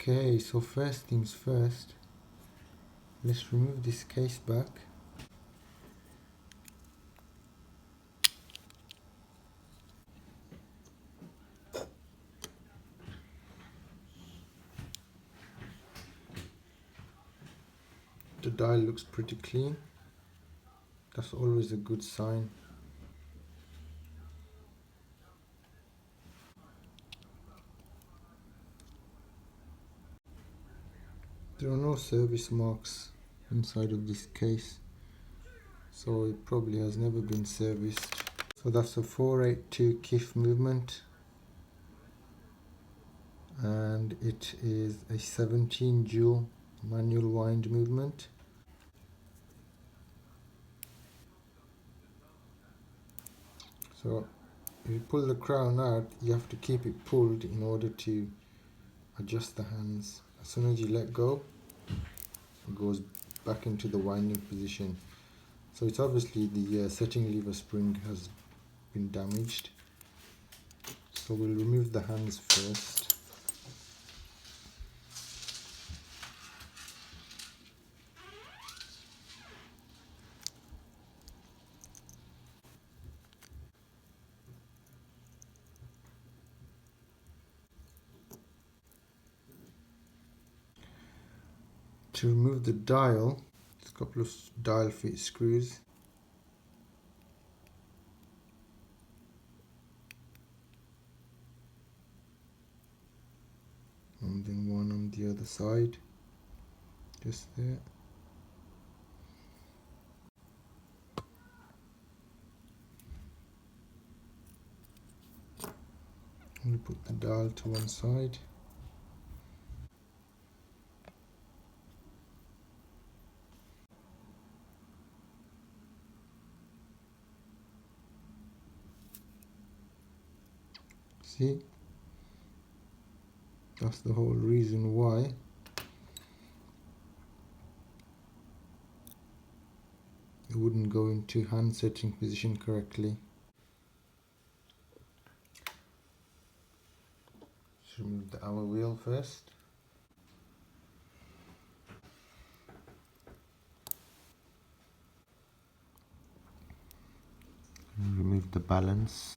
Okay, so first things first, let's remove this case back. The dial looks pretty clean. That's always a good sign. There are no service marks inside of this case, so it probably has never been serviced. So that's a 482 kiff movement, and it is a 17 joule manual wind movement. So if you pull the crown out, you have to keep it pulled in order to adjust the hands. As soon as you let go, it goes back into the winding position. So it's obviously the setting lever spring has been damaged. So we'll remove the hands first. To remove the dial, there's a couple of dial fit screws. And then one on the other side, just there. We put the dial to one side. See? That's the whole reason why it wouldn't go into hand setting position correctly. Let's remove the hour wheel first. And remove the balance.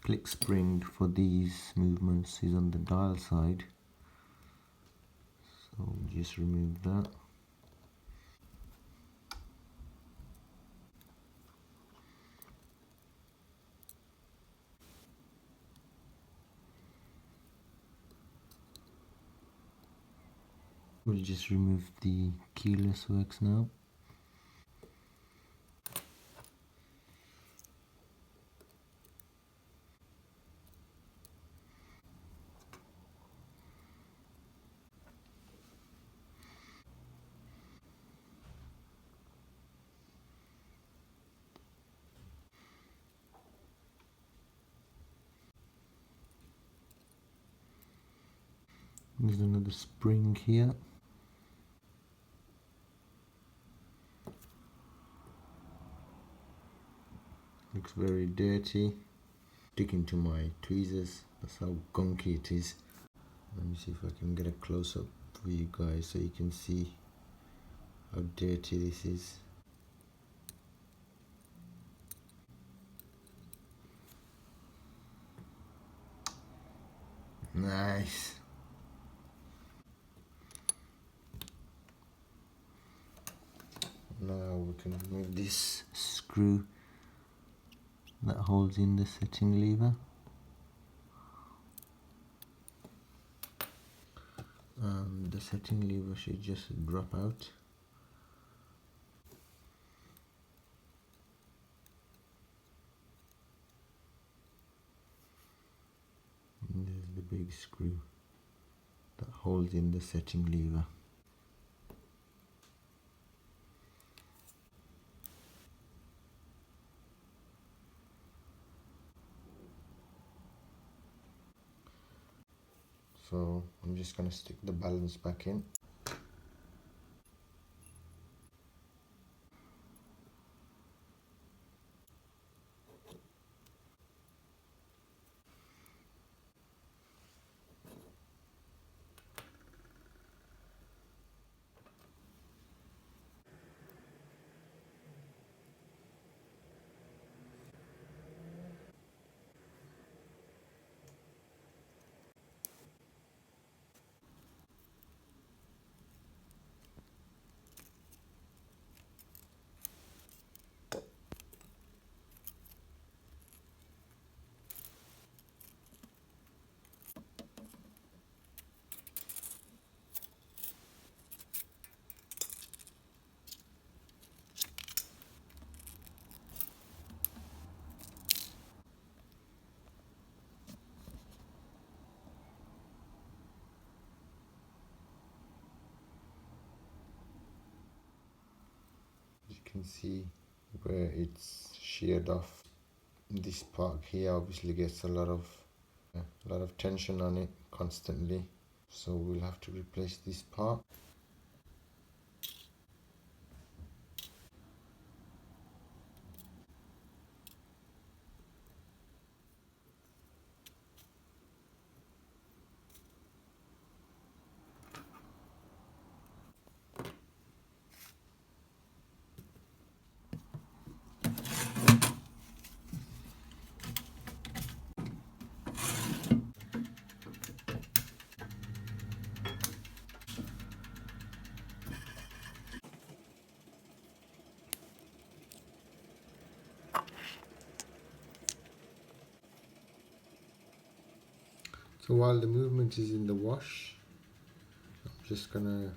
Click spring for these movements is on the dial side, so we'll just remove that. We'll just remove the keyless works now. There's another spring here. Looks very dirty. Sticking to my tweezers. That's how gunky it is. Let me see if I can get a close up for you guys so you can see how dirty this is. Nice. Now we can remove this screw that holds in the setting lever. The setting lever should just drop out. And there's the big screw that holds in the setting lever. So I'm just going to stick the balance back in. You can see where it's sheared off. This part here obviously gets a lot of tension on it constantly, so we'll have to replace this part. So while the movement is in the wash, I'm just gonna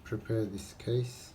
prepare this case.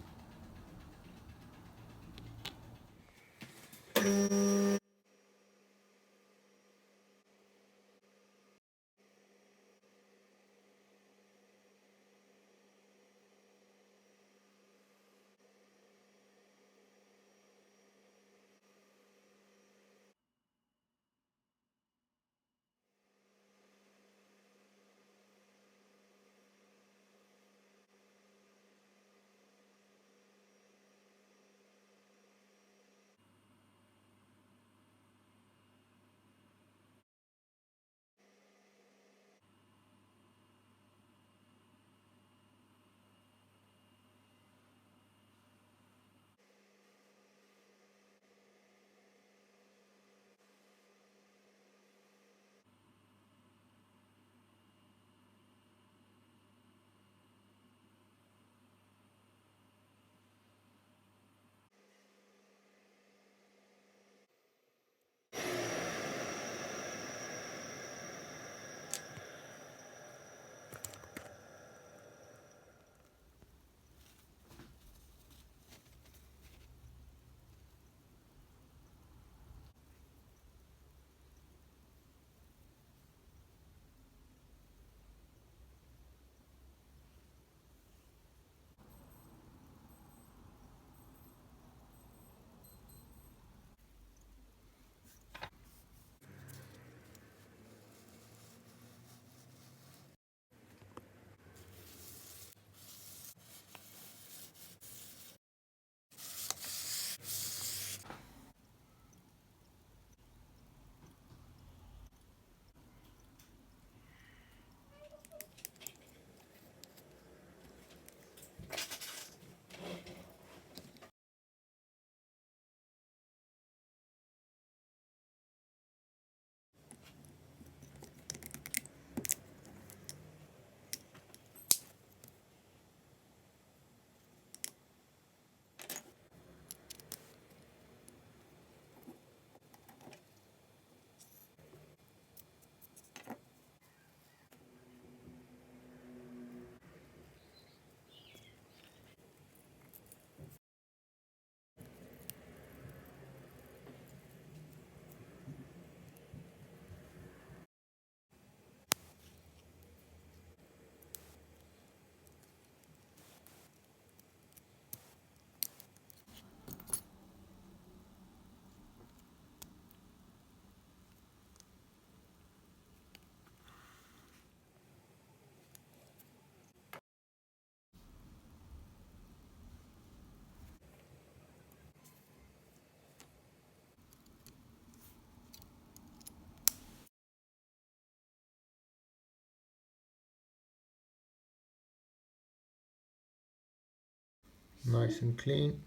nice and clean.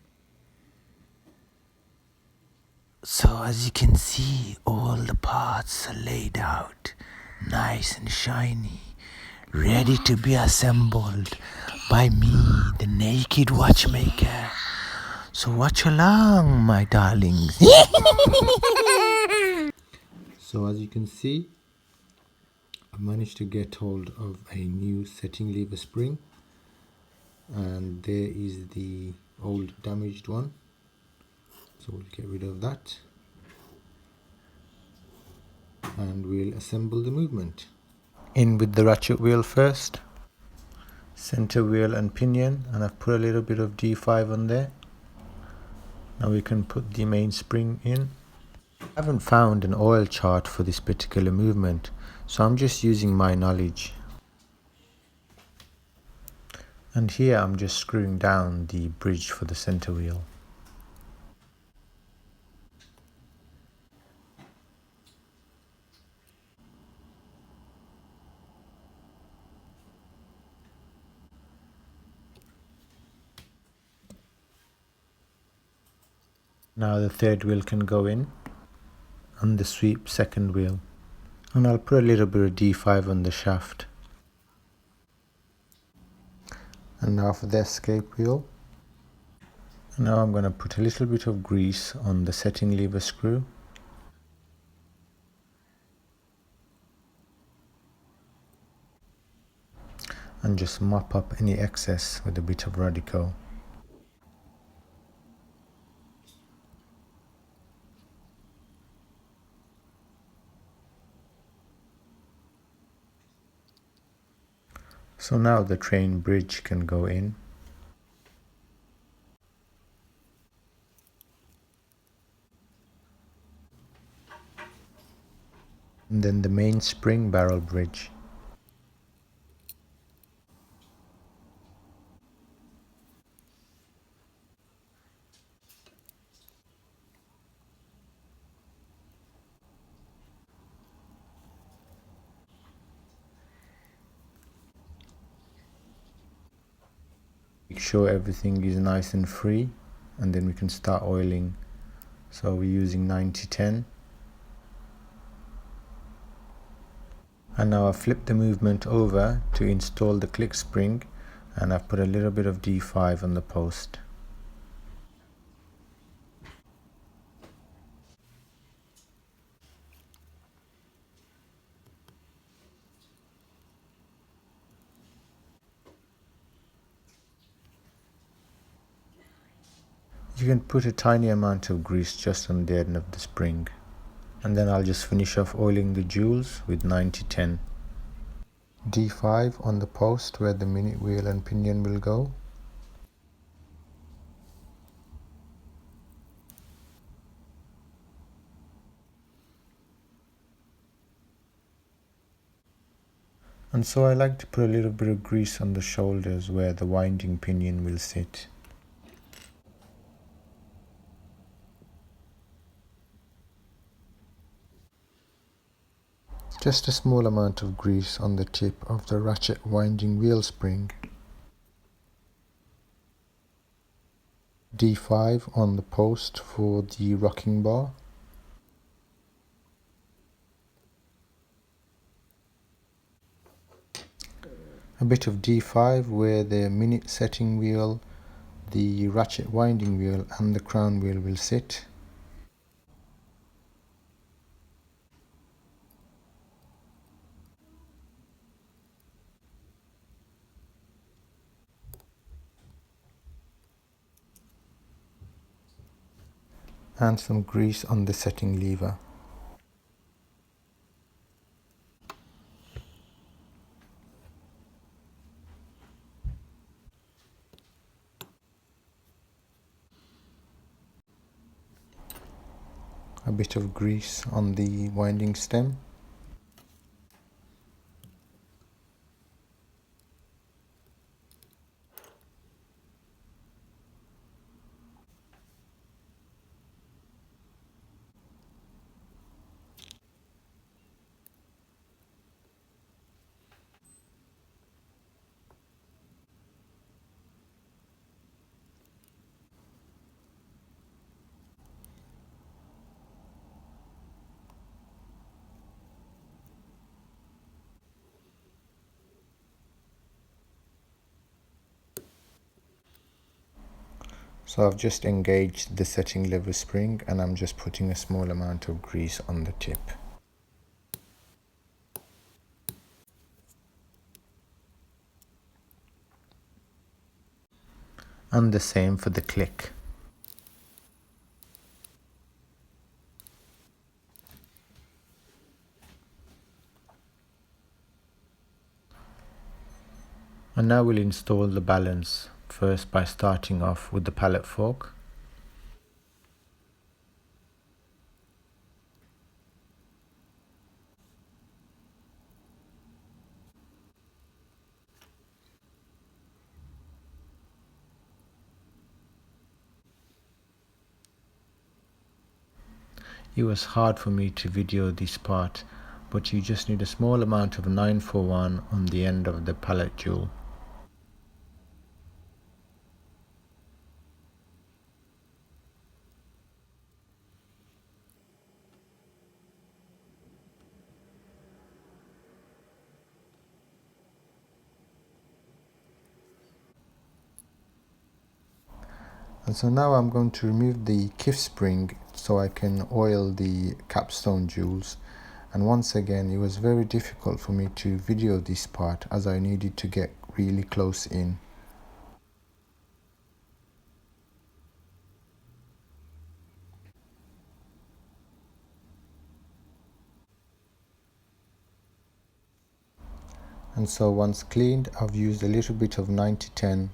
So as you can see, all the parts are laid out nice and shiny, ready to be assembled by me, the Nekkid Watchmaker. So watch along, my darlings. So as you can see, I managed to get hold of a new setting lever spring, and there is the old damaged one, so we'll get rid of that and we'll assemble the movement. In with the ratchet wheel first, center wheel and pinion, and I've put a little bit of D5 on there. Now we can put the main spring in. I haven't found an oil chart for this particular movement, so I'm just using my knowledge. And here I'm just screwing down the bridge for the center wheel. Now the third wheel can go in, and the sweep second wheel. And I'll put a little bit of D5 on the shaft. And now for the escape wheel. And now I'm going to put a little bit of grease on the setting lever screw. And just mop up any excess with a bit of Radico. So now the train bridge can go in. And then the main spring barrel bridge. Make sure everything is nice and free, and then we can start oiling. So we're using 90-10. And now I've flipped the movement over to install the click spring, and I've put a little bit of D5 on the post. You can put a tiny amount of grease just on the end of the spring. And then I'll just finish off oiling the jewels with 90-10. D5 on the post where the minute wheel and pinion will go. And so I like to put a little bit of grease on the shoulders where the winding pinion will sit. Just a small amount of grease on the tip of the ratchet winding wheel spring. D5 on the post for the rocking bar. A bit of D5 where the minute setting wheel, the ratchet winding wheel and the crown wheel will sit. And some grease on the setting lever. A bit of grease on the winding stem. So I've just engaged the setting lever spring and I'm just putting a small amount of grease on the tip. And the same for the click. And now we'll install the balance, first by starting off with the pallet fork. It was hard for me to video this part, but you just need a small amount of 941 on the end of the pallet jewel. And so now I'm going to remove the kiff spring so I can oil the capstone jewels. And once again, it was very difficult for me to video this part as I needed to get really close in. And so once cleaned, I've used a little bit of 9010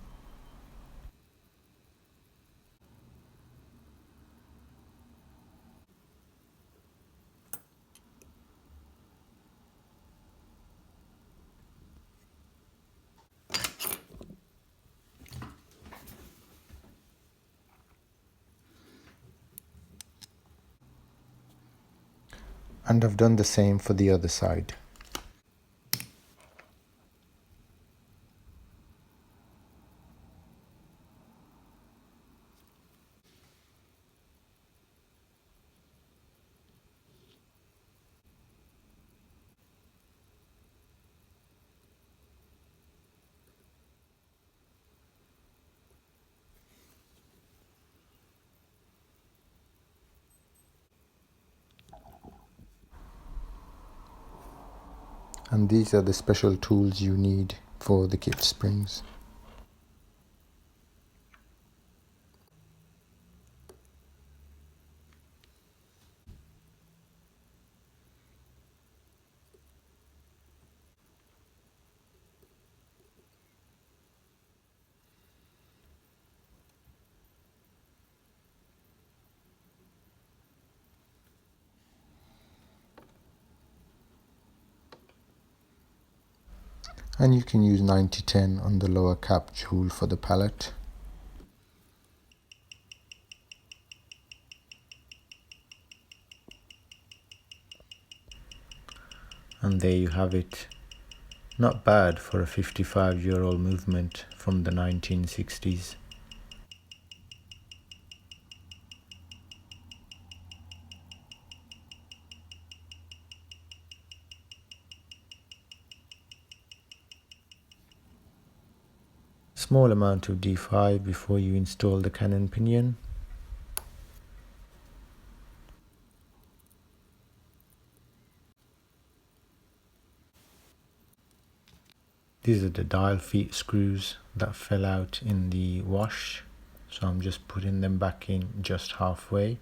and I've done the same for the other side. And these are the special tools you need for the kiff springs. And you can use 9010 on the lower cap jewel for the pallet. And there you have it. Not bad for a 55-year-old movement from the 1960s. Small amount of D5 before you install the cannon pinion. These are the dial feet screws that fell out in the wash, so I'm just putting them back in just halfway.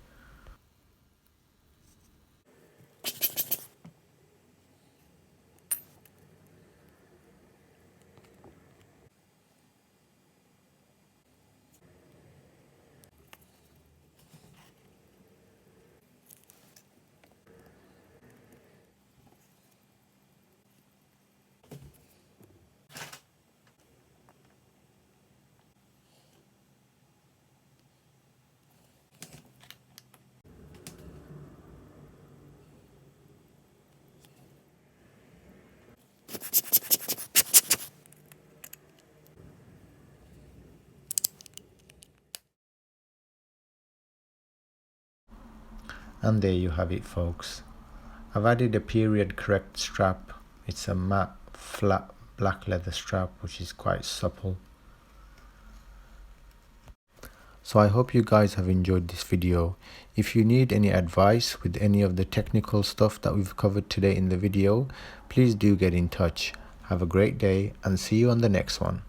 And there you have it, folks. I've added a period correct strap. It's a matte flat black leather strap which is quite supple. So I hope you guys have enjoyed this video. If you need any advice with any of the technical stuff that we've covered today in the video, please do get in touch. Have a great day and see you on the next one.